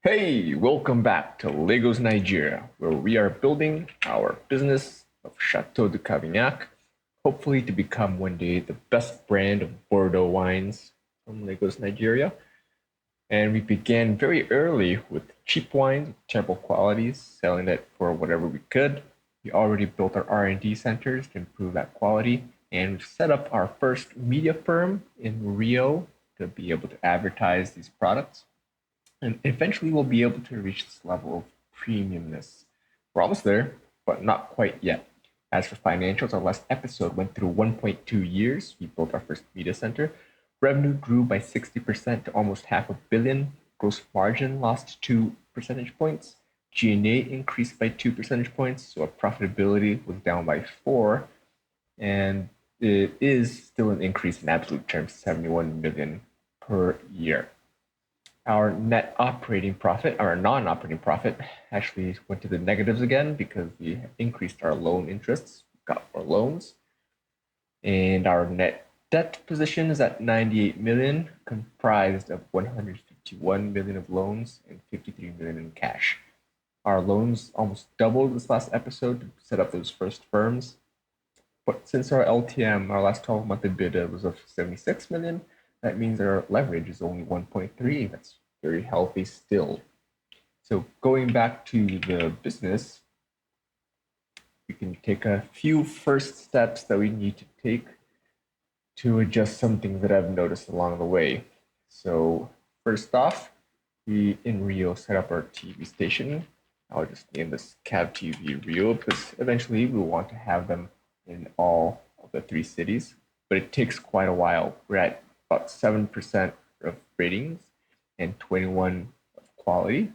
Hey, welcome back to Lagos, Nigeria, where we are building our business of Chateau du Cavignac, hopefully to become one day the best brand of Bordeaux wines from Lagos, Nigeria. And we began very early with cheap wines, with terrible qualities, selling it for whatever we could. We already built our R&D centers to improve that quality, and we've set up our first media firm in Rio to be able to advertise these products. And eventually we'll be able to reach this level of premiumness. We're almost there, but not quite yet. As for financials, our last episode went through 1.2 years. We built our first media center. Revenue grew by 60% to almost half a billion. Gross margin lost 2 percentage points. G&A increased by 2 percentage points, so our profitability was down by 4. And it is still an increase in absolute terms, 71 million per year. Our net operating profit, our non-operating profit, actually went to the negatives again because we increased our loan interests, got more loans, and our net debt position is at 98 million, comprised of 151 million of loans and 53 million in cash. Our loans almost doubled this last episode to set up those first firms. But since our LTM, our last 12-month EBITDA was of 76 million, that means our leverage is only 1.3. That's very healthy still. So going back to the business, we can take a few first steps that we need to take to adjust some things that I've noticed along the way. So first off, we in Rio set up our TV station. I'll just name this CavTV Rio because eventually we want to have them in all of the three cities, but it takes quite a while. We're at about 7% of ratings and 21 of quality.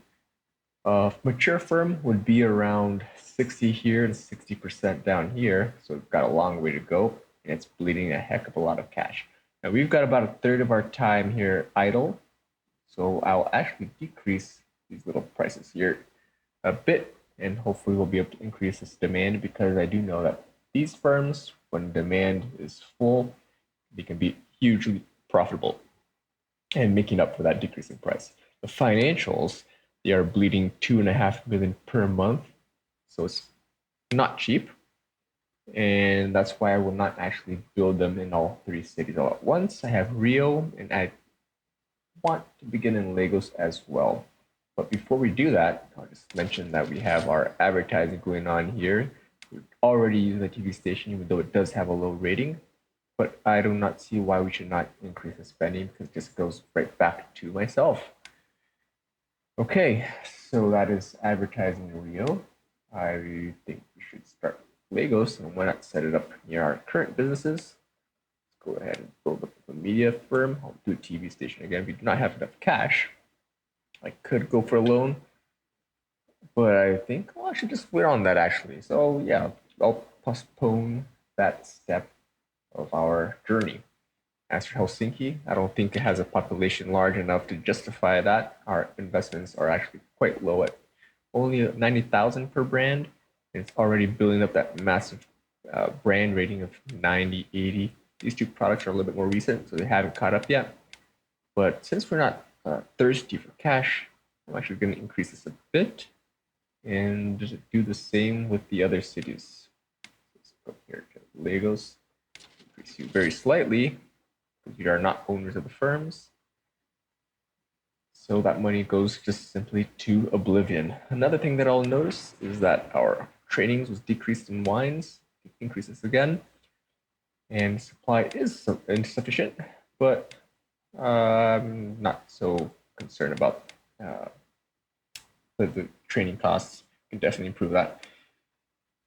A mature firm would be around 60 here and 60% down here, so we've got a long way to go, and it's bleeding a heck of a lot of cash. Now we've got about a third of our time here idle, so I'll actually decrease these little prices here a bit, and hopefully we'll be able to increase this demand because I do know that these firms, when demand is full, they can be hugely profitable and making up for that decreasing price. The financials, they are bleeding 2.5 million per month, so it's not cheap, and that's why I will not actually build them in all three cities all at once. I have Rio, and I want to begin in Lagos as well. But before we do that, I'll just mention that we have our advertising going on here. We already use the TV station, even though it does have a low rating. But I do not see why we should not increase the spending because it just goes right back to myself. Okay, so that is advertising in Rio. I think we should start Lagos, and why not set it up near our current businesses? Let's go ahead and build up a media firm. I'll do a TV station again. We do not have enough cash. I could go for a loan, but I think I should just wait on that actually. So yeah, I'll postpone that step of our journey. As for Helsinki, I don't think it has a population large enough to justify that. Our investments are actually quite low at only 90,000 per brand. And it's already building up that massive brand rating of 90, 80. These two products are a little bit more recent, so they haven't caught up yet. But since we're not thirsty for cash, I'm actually going to increase this a bit and just do the same with the other cities. Let's go here to Lagos, increase you very slightly because you are not owners of the firms. So that money goes just simply to oblivion. Another thing that I'll notice is that our trainings was decreased in wines. Increase this again. And supply is insufficient, but I'm not so concerned about the training costs. We can definitely improve that.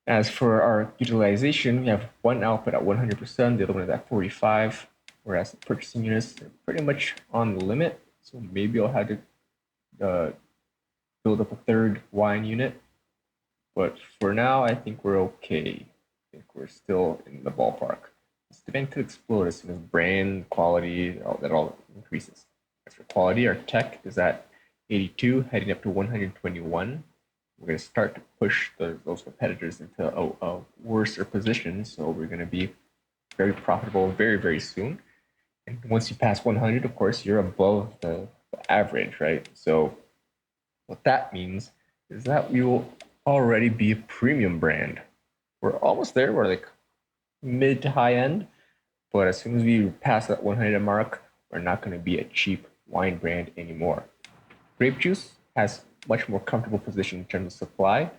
As for our utilization, we have one output at 100%, the other one is at 45, whereas the purchasing units are pretty much on the limit. So maybe I'll have to build up a third wine unit. But for now, I think we're okay. I think we're still in the ballpark. This demand could explode as soon as brand quality that all increases. As for quality, our tech is at 82, heading up to 121. We're going to start to push those competitors into a worse position. So we're going to be very profitable very, very soon. And once you pass 100, of course, you're above the average, right? So What that means is that we will already be a premium brand. We're almost there. We're like mid to high end, but as soon as we pass that 100 mark, we're not going to be a cheap wine brand anymore. Grape juice has much more comfortable position in terms of supply,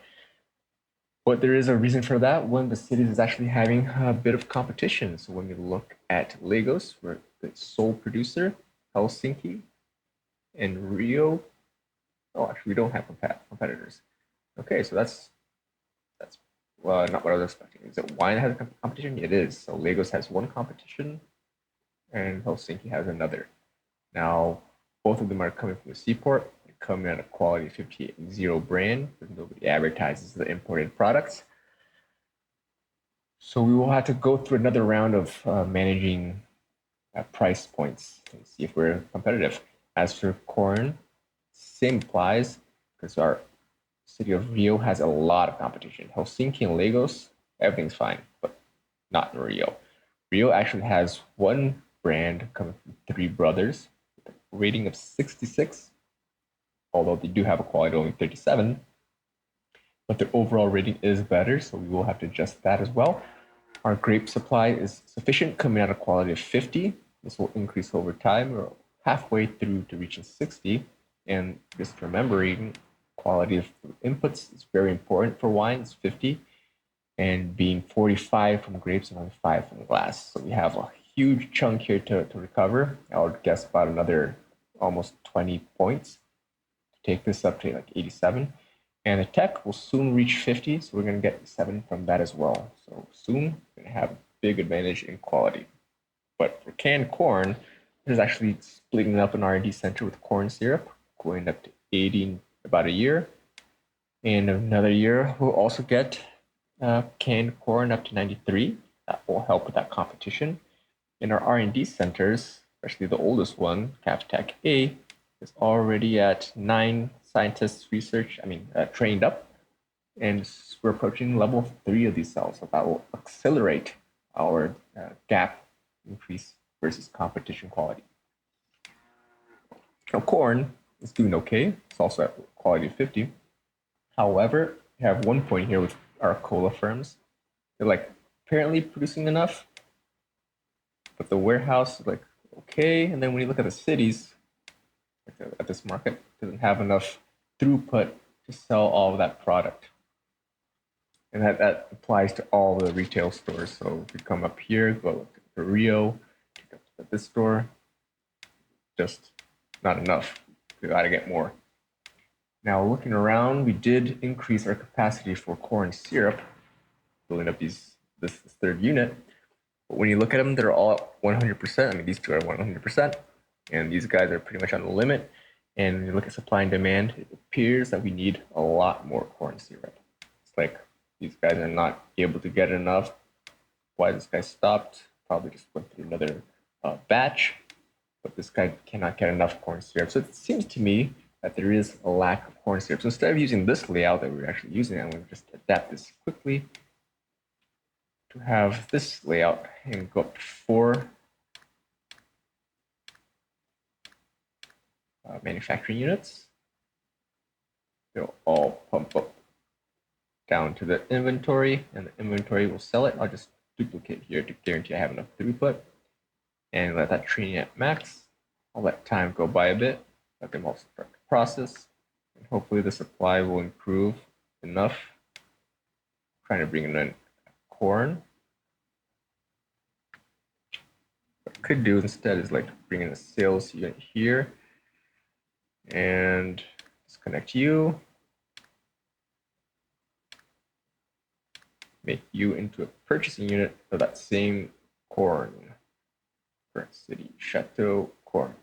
but there is a reason for that. One, the city is actually having a bit of competition. So when we look at Lagos, we're the sole producer, Helsinki, and Rio. Oh, actually, we don't have competitors. Okay, so that's not what I was expecting. Is it wine has a competition? It is. So Lagos has one competition, and Helsinki has another. Now, both of them are coming from the seaport. They're coming at a quality 58.0 brand, because nobody advertises the imported products. So we will have to go through another round of managing price points and see if we're competitive. As for corn, same applies, because our city of Rio has a lot of competition. Helsinki and Lagos, everything's fine, but not in Rio. Rio actually has one brand coming from three brothers with a rating of 66, although they do have a quality of only 37. But their overall rating is better, so we will have to adjust that as well. Our grape supply is sufficient, coming at a quality of 50. This will increase over time. We're halfway through to reaching 60. And just remembering, quality of inputs is very important for wine. It's 50, and being 45 from grapes and only 5 from glass. So we have a huge chunk here to recover. I would guess about another almost 20 points to take this up to like 87. And the tech will soon reach 50, so we're going to get 7 from that as well. So soon, we're going to have a big advantage in quality. But for canned corn, there's actually splitting up an R&D center with corn syrup, going up to 80 in about a year. And another year, we'll also get canned corn up to 93. That will help with that competition. In our R&D centers, especially the oldest one, CavTech A, is already at 9 scientists trained up, and we're approaching level 3 of these cells. So that will accelerate our gap increase versus competition quality. Now, corn is doing okay. It's also at quality of 50. However, we have one point here with our cola firms. They're like apparently producing enough, but the warehouse is like okay. And then when you look at the cities, like at this market, doesn't have enough throughput to sell all of that product. And that applies to all the retail stores. So if you come up here, go look at Rio, pick up at this store, just not enough. We got to get more. Now, looking around, we did increase our capacity for corn syrup, building up this third unit. But when you look at them, they're all 100%. I mean, these two are 100%, and these guys are pretty much on the limit. And when you look at supply and demand, it appears that we need a lot more corn syrup. It's like these guys are not able to get enough. Why this guy stopped? Probably just went through another batch, but this guy cannot get enough corn syrup. So it seems to me that there is a lack of corn syrup. So instead of using this layout that we're actually using, I'm going to just adapt this quickly to have this layout and go up to 4 manufacturing units. They'll all pump up down to the inventory, and the inventory will sell it. I'll just duplicate here to guarantee I have enough throughput, and let that training at max. I'll let time go by a bit, let them all start the process, and hopefully the supply will improve enough. I'm trying to bring in corn. What I could do instead is like bring in a sales unit here and disconnect you, make you into a purchasing unit of that same corn. Current city, Chateau corn.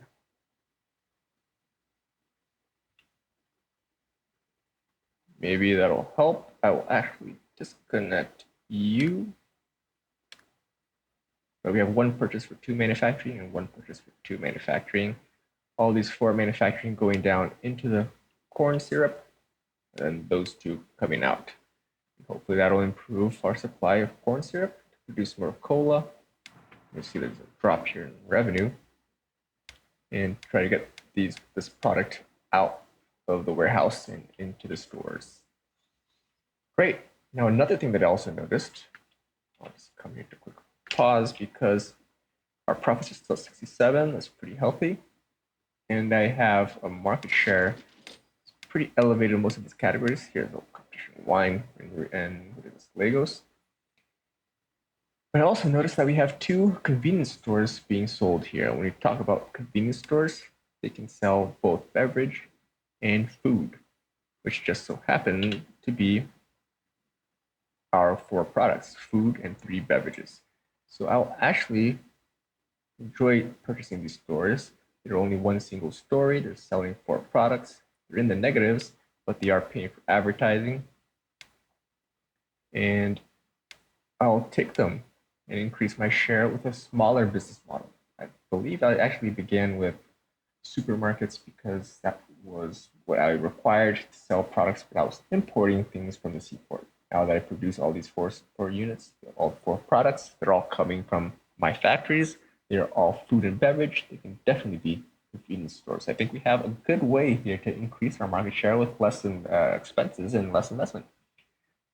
Maybe that'll help. I will actually disconnect you. But we have one purchase for 2 manufacturing and one purchase for 2 manufacturing. All these 4 manufacturing going down into the corn syrup, and then those 2 coming out. And hopefully that'll improve our supply of corn syrup to produce more cola. You see there's a drop here in revenue, and try to get this product out of the warehouse and into the stores. Great. Now, another thing that I also noticed, I'll just come here to quick pause because our profits are still 67. That's pretty healthy. And I have a market share pretty elevated in most of these categories. Here's the competition wine and what is this, Legos. But I also noticed that we have two convenience stores being sold here. When we talk about convenience stores, they can sell both beverage and food, which just so happen to be our 4 products, food and 3 beverages. So I'll actually enjoy purchasing these stores. They're only one single story. They're selling 4 products. They're in the negatives, but they are paying for advertising. And I'll take them and increase my share with a smaller business model. I believe I actually began with supermarkets because that was what I required to sell products, but I was importing things from the seaport. Now that I produce all these four units, all 4 products, they're all coming from my factories. They're all food and beverage. They can definitely be convenience stores. I think we have a good way here to increase our market share with less expenses and less investment.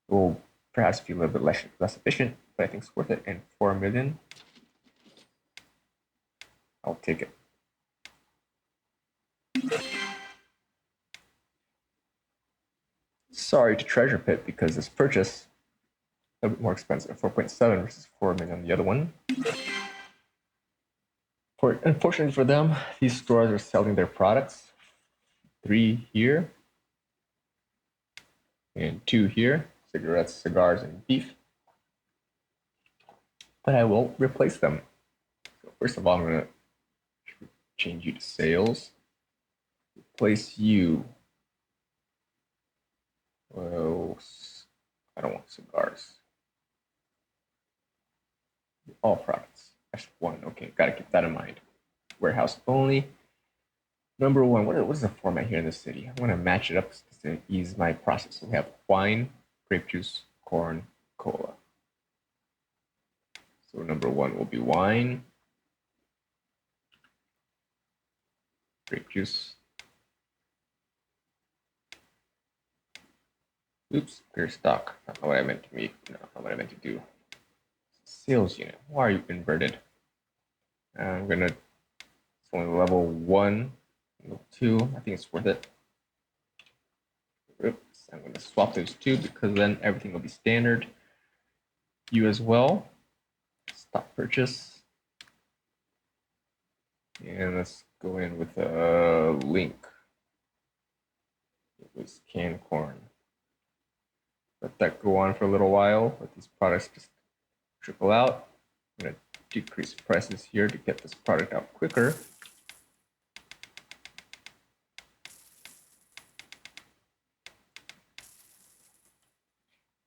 It will perhaps be a little bit less efficient, but I think it's worth it. And 4 million, I'll take it. Sorry to Treasure Pit because this purchase a bit more expensive, 4.7 versus 4 million on the other one. Unfortunately for them, these stores are selling their products. 3 here and 2 here, cigarettes, cigars, and beef. But I will replace them. So first of all, I'm going to change you to sales. Replace you. Well, I don't want cigars. All products. That's 1. Okay, got to keep that in mind. Warehouse only. Number 1, what is the format here in the city? I'm going to match it up to ease my process. So we have wine, grape juice, corn, cola. So number 1 will be wine, grape juice. Oops, clear stock. Not what I meant to make. No, not what I meant to do. Sales unit. Why are you inverted? I'm gonna. It's only level 1, level 2. I think it's worth it. Oops, I'm gonna swap those 2 because then everything will be standard. You as well. Stop purchase. And let's go in with a link. It was canned corn. Let that go on for a little while. Let these products just trickle out. I'm going to decrease prices here to get this product out quicker.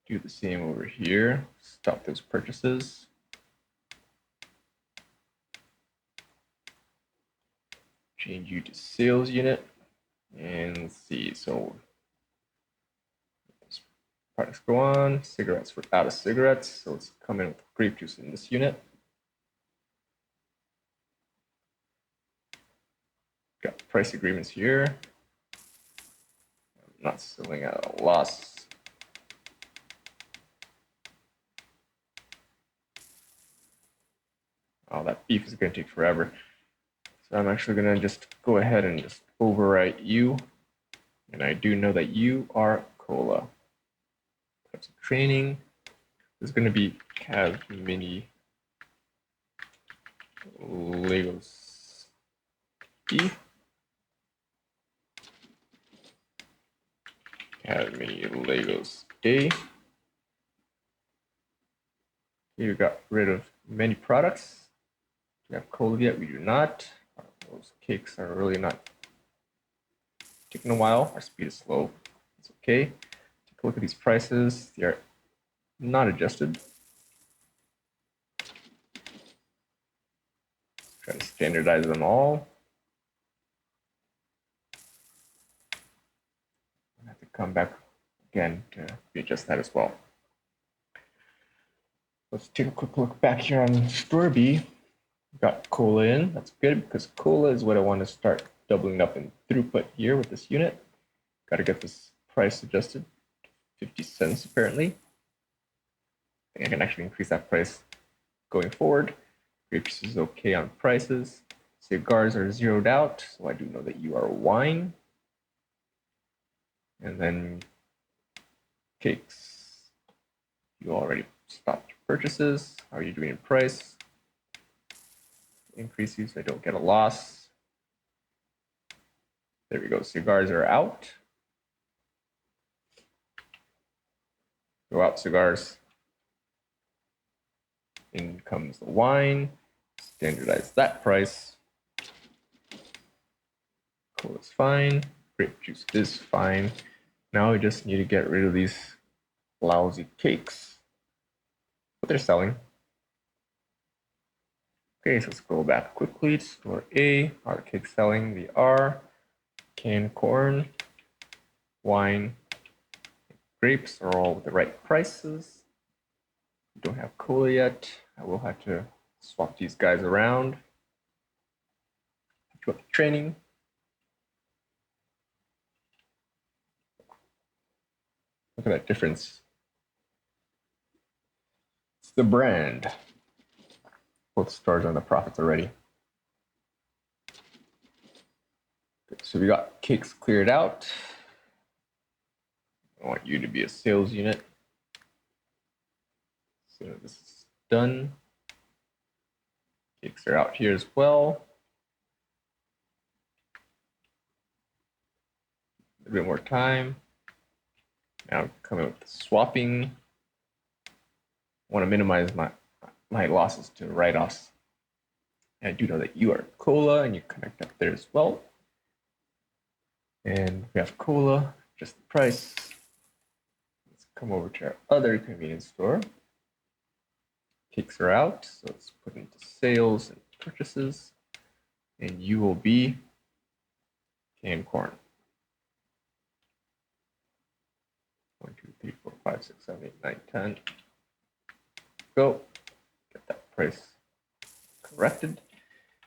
Do the same over here. Stop those purchases. Change you to sales unit. And let's see. So products go on. Cigarettes, we're out of cigarettes. So let's come in with grape juice in this unit. Got price agreements here. I'm not selling at a loss. Oh, that beef is going to take forever. So I'm actually going to just go ahead and just overwrite you. And I do know that you are cola. Put some training. There's going to be CavMini Legos beef. CavMini Legos A. You got rid of many products. We have cola yet? We do not. Those cakes are really not taking a while. Our speed is slow. It's okay. Take a look at these prices. They are not adjusted. Try to standardize them all. I have to come back again to readjust that as well. Let's take a quick look back here on Store B. Got cola in. That's good because cola is what I want to start doubling up in throughput here with this unit. Got to get this price adjusted. 50 cents apparently. I think I can actually increase that price going forward. Grape juice is okay on prices. Cigars are zeroed out, so I do know that you are wine. And then cakes. You already stopped your purchases. How are you doing in price? Increase you so I don't get a loss. There we go. Cigars are out. Go out, cigars. In comes the wine. Standardize that price. Cola is fine. Grape juice is fine. Now we just need to get rid of these lousy cakes. But they're selling. Okay, so scroll back quickly to store A. Are cakes selling? They are. Canned corn, wine, grapes are all with the right prices. We don't have cola yet. I will have to swap these guys around. Go to training. Look at that difference. It's the brand. Both stars on the profits already. Good. So we got cakes cleared out. I want you to be a sales unit. So this is done. Cakes are out here as well. A bit more time. Now coming with the swapping. I want to minimize my losses to write-offs. And I do know that you are cola and you connect up there as well. And we have cola, just the price. Let's come over to our other convenience store. Cakes are out, so let's put into sales and purchases. And you will be canned corn. 1, 2, 3, 4, 5, 6, 7, 8, 9, 10. Go. Get that price corrected.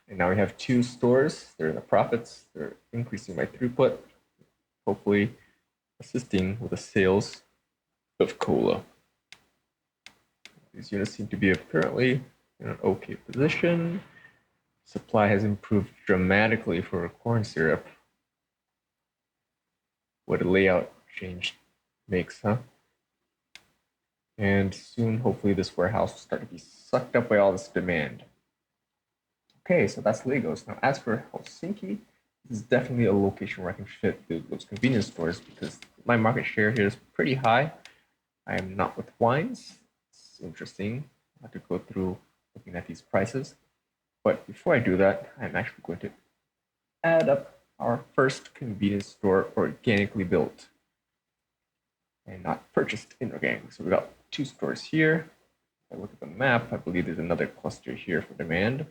And now we have 2 stores. They're in the profits. They're increasing my throughput, hopefully assisting with the sales of cola. These units seem to be apparently in an okay position. Supply has improved dramatically for corn syrup. What a layout change makes, huh? And soon, hopefully, this warehouse will start to be sucked up by all this demand. Okay, so that's Lagos. Now, as for Helsinki, this is definitely a location where I can fit those convenience stores because my market share here is pretty high. I am not with wines. It's interesting. I have to go through looking at these prices. But before I do that, I'm actually going to add up our first convenience store organically built and not purchased inorganically. So we got 2 stores here. If I look at the map, I believe there's another cluster here for demand.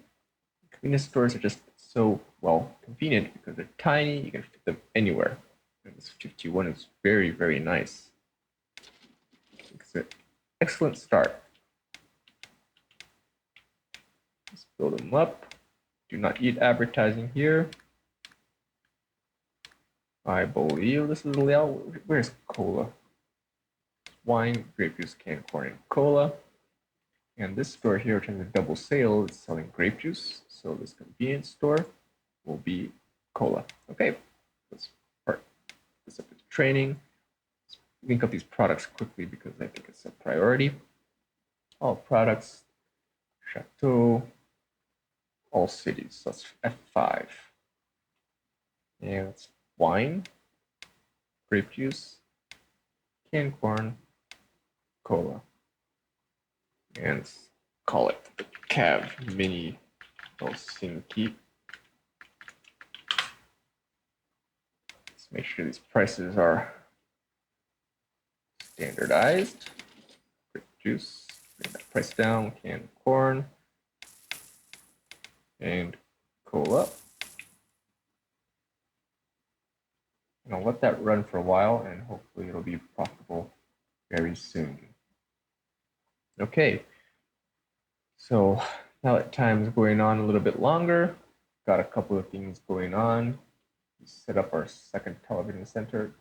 Convenience stores are just so well convenient because they're tiny, you can fit them anywhere. And this 51 is very, very nice. It's an excellent start. Let's build them up. Do not eat advertising here. I believe this is the layout. Where's cola? Wine, grape juice, canned corn, and cola. And this store here, which has a double sale, is selling grape juice. So this convenience store will be cola. Okay, let's start this up with training. Let's link up these products quickly because I think it's a priority. All products, Chateau, all cities. So that's F5. And it's wine, grape juice, canned corn, cola. And let's call it the CavMini Helsinki. Let's make sure these prices are standardized. Grape juice, bring that price down, canned corn, and cola. And I'll let that run for a while and hopefully it'll be profitable very soon. Okay, so now that time's going on a little bit longer, got a couple of things going on. We set up our second television center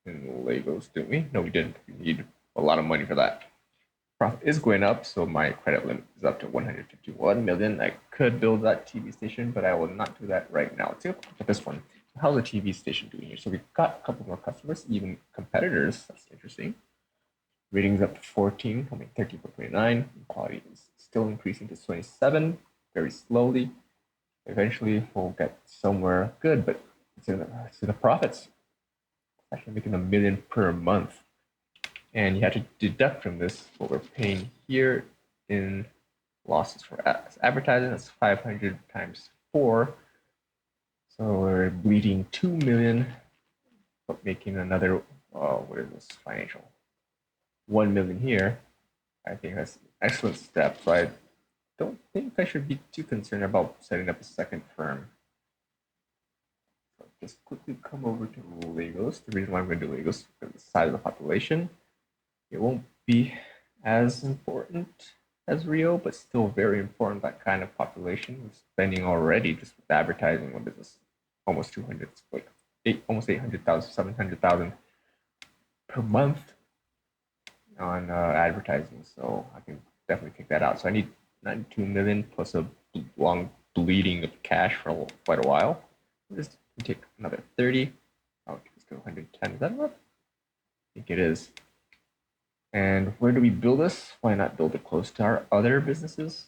in Legos, didn't we? No, we didn't. We need a lot of money for that. Profit is going up, so my credit limit is up to 151 million. I could build that TV station, but I will not do that right now. Let's take a look at this one. How's the TV station doing here? So we've got a couple more customers, even competitors. That's interesting. Ratings up to 14, coming 13.29. Quality is still increasing to 27, very slowly. Eventually, we'll get somewhere good, but it's in the profits. Actually making $1 million per month. And you have to deduct from this what we're paying here in losses for advertising. That's 500 times 4. So we're bleeding 2 million, but making another, what is this, financial? 1 million here. I think that's an excellent step. So I don't think I should be too concerned about setting up a second firm. So just quickly come over to Legos. The reason why I'm going to do Legos is because of the size of the population. It won't be as important as Rio, but still very important, that kind of population. We're spending already just with advertising. What is this? Almost 200, like almost 800,000, 700,000 per month on advertising. So I can definitely take that out. So I need 92 million plus a long bleeding of cash for quite a while. Just take another 30. Oh, let's go 110. Is that enough? I think it is. And where do we build this? Why not build it close to our other businesses?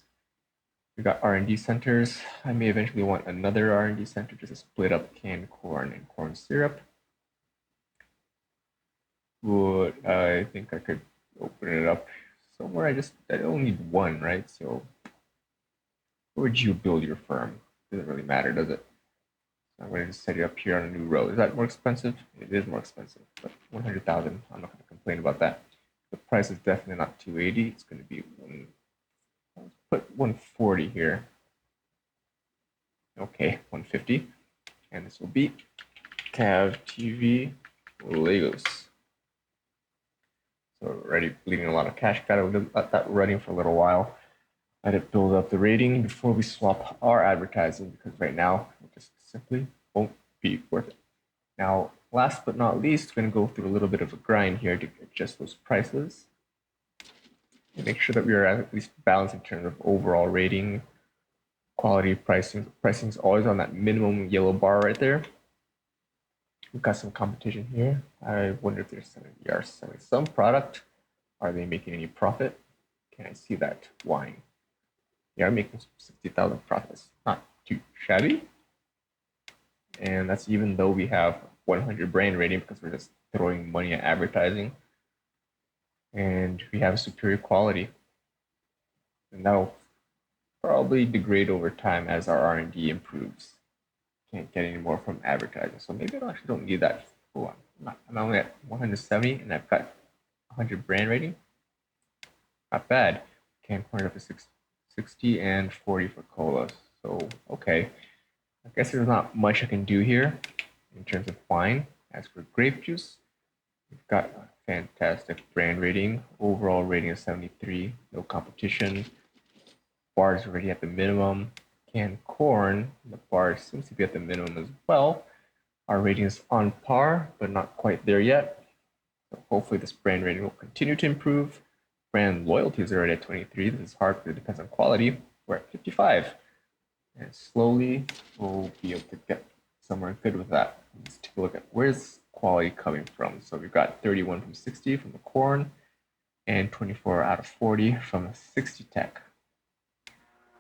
We got R&D centers. I may eventually want another R&D center just to split up canned corn and corn syrup. But I think I could open it up somewhere. I only need one, right? So where would you build your firm? Doesn't really matter, does it? So I'm going to just set it up here on a new road. Is that more expensive? It is more expensive, but 100,000. I'm not going to complain about that. The price is definitely not 280. It's going to be let's put 140 here. Okay, 150. And this will be CavTV Legos. So already bleeding a lot of cash. Got to let that running for a little while. Let it build up the rating before we swap our advertising, because right now it just simply won't be worth it. Now, last but not least, we're going to go through a little bit of a grind here to adjust those prices and make sure that we are at least balanced in terms of overall rating, quality, pricing. Pricing is always on that minimum yellow bar right there. We've got some competition here. I wonder if they are selling some product. Are they making any profit? Can I see that wine? They are making 60,000 profits. Not too shabby. And that's even though we have 100 brand rating, because we're just throwing money at advertising. And we have superior quality. And that'll probably degrade over time as our R&D improves. Can't get any more from advertising. So maybe I actually don't need that. Oh, I'm only at 170 and I've got 100 brand rating. Not bad. Can't point up to 60 and 40 for cola. So, okay. I guess there's not much I can do here in terms of wine. As for grape juice, we've got a fantastic brand rating. Overall rating is 73. No competition. Bar is already at the minimum. Canned corn, the bar seems to be at the minimum as well. Our rating is on par, but not quite there yet. So hopefully this brand rating will continue to improve. Brand loyalty is already at 23. This is hard because it depends on quality. We're at 55. And slowly we'll be able to get somewhere good with that. Let's take a look at where's quality coming from. So we've got 31 from 60 from the corn and 24 out of 40 from 60 tech.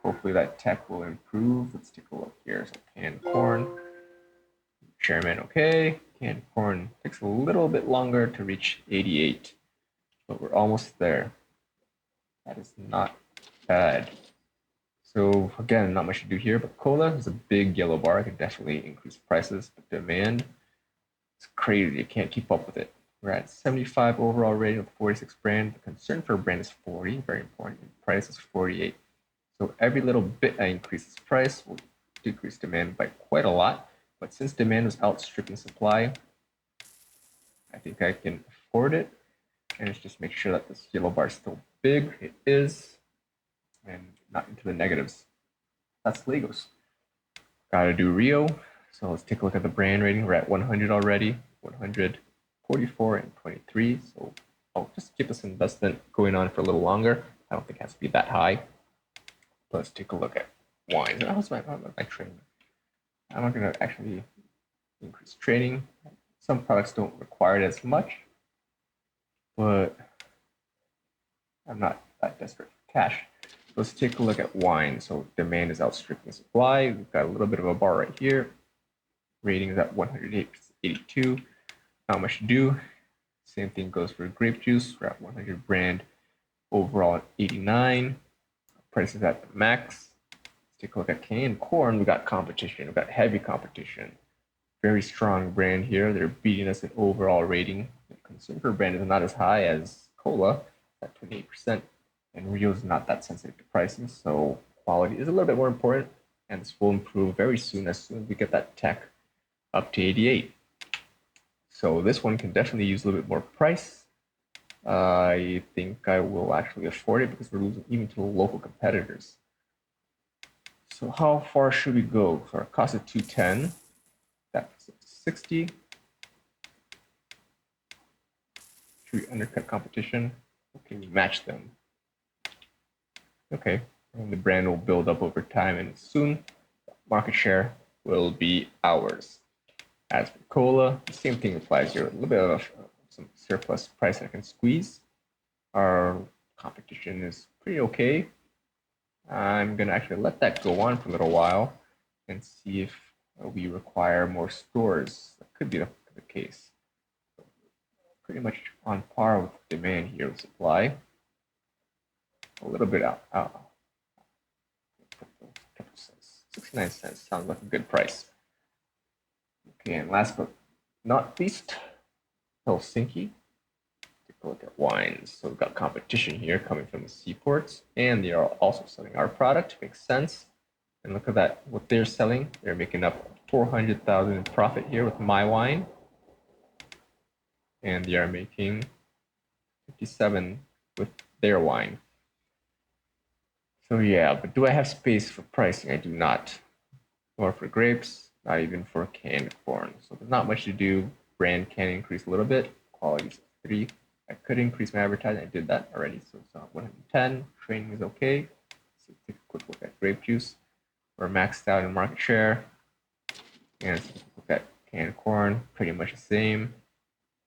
Hopefully that tech will improve. Let's take a look here. So canned corn, Chairman, okay. Canned corn takes a little bit longer to reach 88, but we're almost there. That is not bad. So again, not much to do here, but cola is a big yellow bar. I can definitely increase prices, but demand, it's crazy. I can't keep up with it. We're at 75 overall rating with 46 brand. The concern for brand is 40, very important. Price is 48. So every little bit I increase this price will decrease demand by quite a lot. But since demand is outstripping supply, I think I can afford it. And let's just make sure that this yellow bar is still big. It is. And not into the negatives. That's Legos. Gotta do Rio. So let's take a look at the brand rating. We're at 100 already. 100, 44 and 23. So I'll just keep this investment going on for a little longer. I don't think it has to be that high. Let's take a look at wines. How's my trading? I'm not going to actually increase trading. Some products don't require it as much, but I'm not that desperate for cash. Let's take a look at wine. So demand is outstripping supply. We've got a little bit of a bar right here. Rating is at 182. Not much to do. Same thing goes for grape juice. We're at 100 brand. Overall at 89. Price is at the max. Let's take a look at canned corn. We got competition. We got heavy competition. Very strong brand here. They're beating us in overall rating. The consumer brand is not as high as cola at 28%. And Rio is not that sensitive to pricing, so quality is a little bit more important. And this will improve very soon as we get that tech up to 88. So this one can definitely use a little bit more price. I think I will actually afford it because we're losing even to the local competitors. So how far should we go? So our cost of 210, that's 60. Should we undercut competition? Okay, we match them. Okay, and the brand will build up over time, and soon market share will be ours. As for cola, the same thing applies here. A little bit of some surplus price I can squeeze. Our competition is pretty okay. I'm going to actually let that go on for a little while and see if we require more stores. That could be the case. Pretty much on par with demand here with supply. A little bit out. 69 cents sounds like a good price. Okay, and last but not least, Helsinki. Take a look at wines. So we've got competition here coming from the seaports, and they are also selling our product. Makes sense. And look at that, what they're selling. They're making up 400,000 in profit here with my wine, and they are making 57 with their wine. So yeah, but do I have space for pricing? I do not. Nor for grapes, not even for canned corn. So there's not much to do. Brand can increase a little bit. Quality's 3. I could increase my advertising. I did that already. So it's 110. Trading is okay. So take a quick look at grape juice. We're maxed out in market share. And let's look at canned corn. Pretty much the same.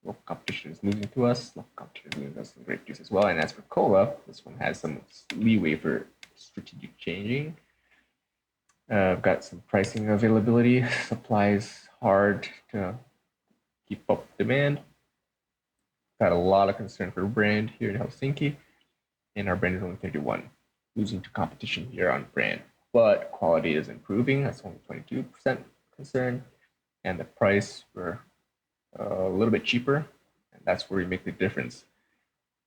Local competition is losing to us. Local competition is losing to us in grape juice as well. And as for cola, this one has some leeway for strategic changing. I've got some pricing availability. Supply is hard to keep up with demand. Got a lot of concern for brand here in Helsinki, and our brand is only 31, losing to competition here on brand. But quality is improving. That's only 22% concern, and the price we're a little bit cheaper, and that's where we make the difference.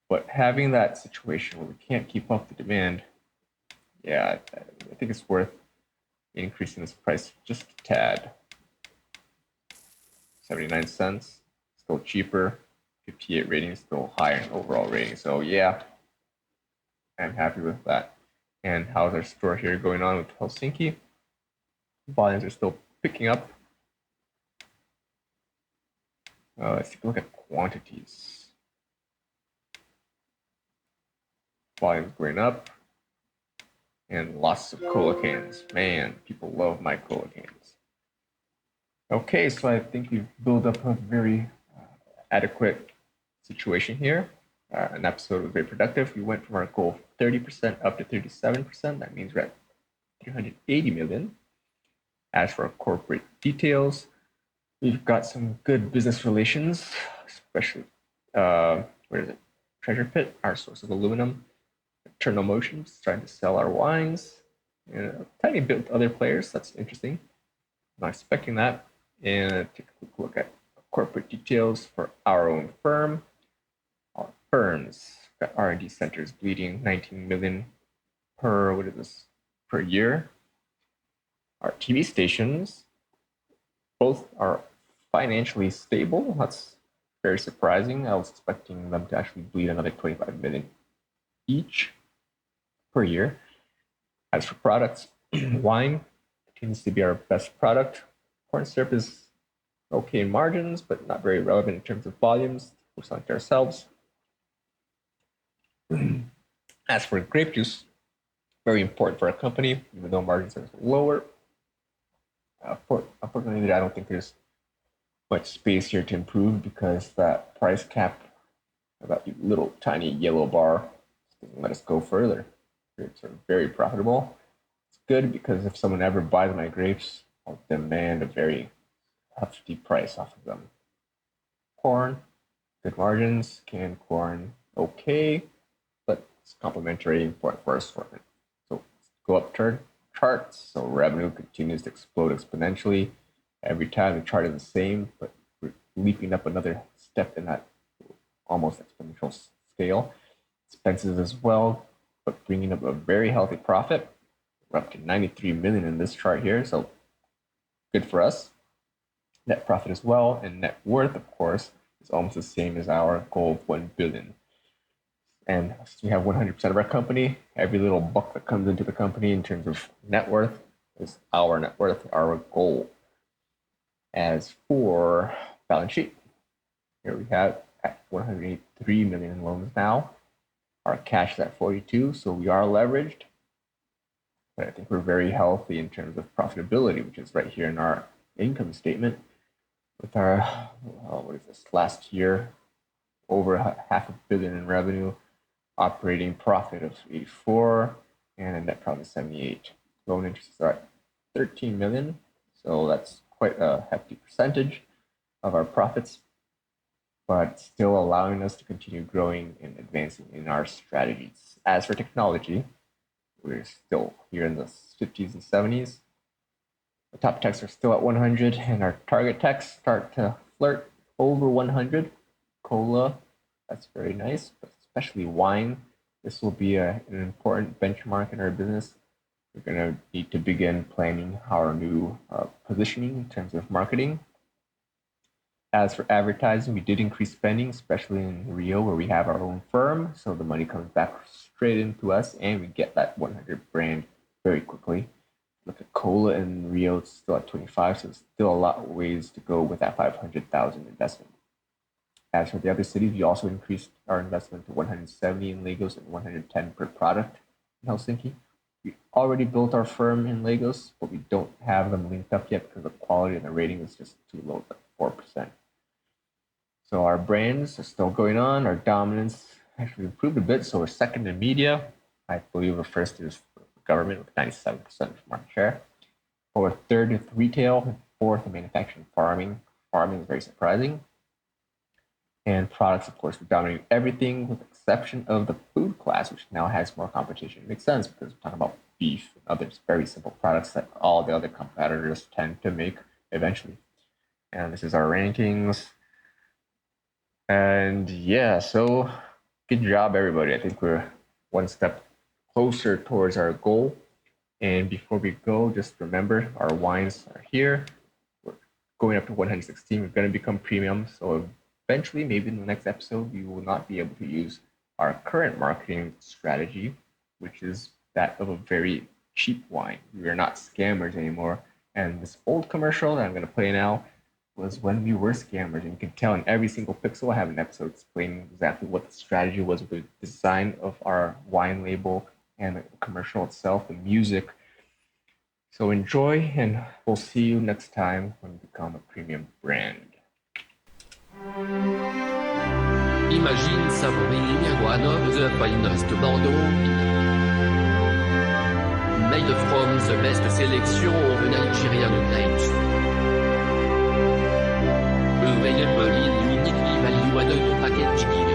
But having that situation where we can't keep up the demand, yeah, I think it's worth increasing this price just a tad. 79 cents, still cheaper. 58 rating, still higher in overall rating. So yeah, I'm happy with that. And how's our store here going on with Helsinki? Volumes are still picking up. Let's take a look at quantities. Volumes going up. And lots of cola cans. Man, people love my cola cans. Okay, so I think we've built up a very adequate situation here. An episode was very productive. We went from our goal of 30% up to 37%. That means we're at 380 million. As for our corporate details, we've got some good business relations, especially, Treasure Pit, our source of aluminum. Eternal Motions, trying to sell our wines. And a tiny bit with other players. That's interesting. Not expecting that. And take a quick look at corporate details for our own firm. Our firms got R&D centers bleeding 19 million per year. Our TV stations, both are financially stable. That's very surprising. I was expecting them to actually bleed another 25 million each per year. As for products, wine continues to be our best product. Corn syrup is Okay margins, but not very relevant in terms of volumes. We're selling to ourselves. As for grape juice, very important for our company, even though margins are lower. Unfortunately, I don't think there's much space here to improve because that price cap, that little tiny yellow bar, doesn't let us go further. Grapes are very profitable. It's good because if someone ever buys my grapes, I'll demand a very hefty price off of them. Corn, good margins. Canned corn, okay, but it's complementary, important for our assortment. So let's go up charts. So revenue continues to explode exponentially. Every time the chart is the same, but we're leaping up another step in that almost exponential scale. Expenses as well, but bringing up a very healthy profit. We're up to 93 million in this chart here, so good for us. Net profit as well, and net worth, of course, is almost the same as our goal of 1 billion. And since we have 100% of our company, every little buck that comes into the company in terms of net worth is our net worth, our goal. As for balance sheet, here we have at 183 million in loans now. Our cash is at 42, so we are leveraged. But I think we're very healthy in terms of profitability, which is right here in our income statement. With our, last year, over $500 million in revenue, operating profit of 84, and a net profit of 78. Loan interests are at 13 million, so that's quite a hefty percentage of our profits, but still allowing us to continue growing and advancing in our strategies. As for technology, we're still here in the 50s and 70s. The top techs are still at 100, and our target techs start to flirt over 100. Cola, that's very nice, but especially wine. This will be an important benchmark in our business. We're going to need to begin planning our new positioning in terms of marketing. As for advertising, we did increase spending, especially in Rio, where we have our own firm. So the money comes back straight into us, and we get that 100 brand very quickly. Look at Cola in Rio, it's still at 25, so there's still a lot of ways to go with that 500,000 investment. As for the other cities, we also increased our investment to 170 in Lagos and 110 per product in Helsinki. We already built our firm in Lagos, but we don't have them linked up yet because the quality and the rating is just too low, like 4%. So our brands are still going on. Our dominance actually improved a bit. So we're second in media. I believe we're first is government with 97% of market share. But we're third with retail, and fourth in manufacturing and farming. Farming is very surprising. And products, of course, we dominate everything with the exception of the food class, which now has more competition. It makes sense because we're talking about beef and other very simple products that all the other competitors tend to make eventually. And this is our rankings. And yeah, so good job, everybody. I think we're one step closer towards our goal. And before we go, just remember our wines are here. We're going up to 116. We're going to become premium. So eventually, maybe in the next episode, we will not be able to use our current marketing strategy, which is that of a very cheap wine. We are not scammers anymore. And this old commercial that I'm going to play now was when we were scammers. And you can tell in every single pixel, I have an episode explaining exactly what the strategy was with the design of our wine label and the commercial itself, the music. So enjoy, and we'll see you next time when we become a premium brand. Imagine savoring one of the finest Bordeaux made from the best selection of Nigerian grapes. Available in uniquely valued packaging.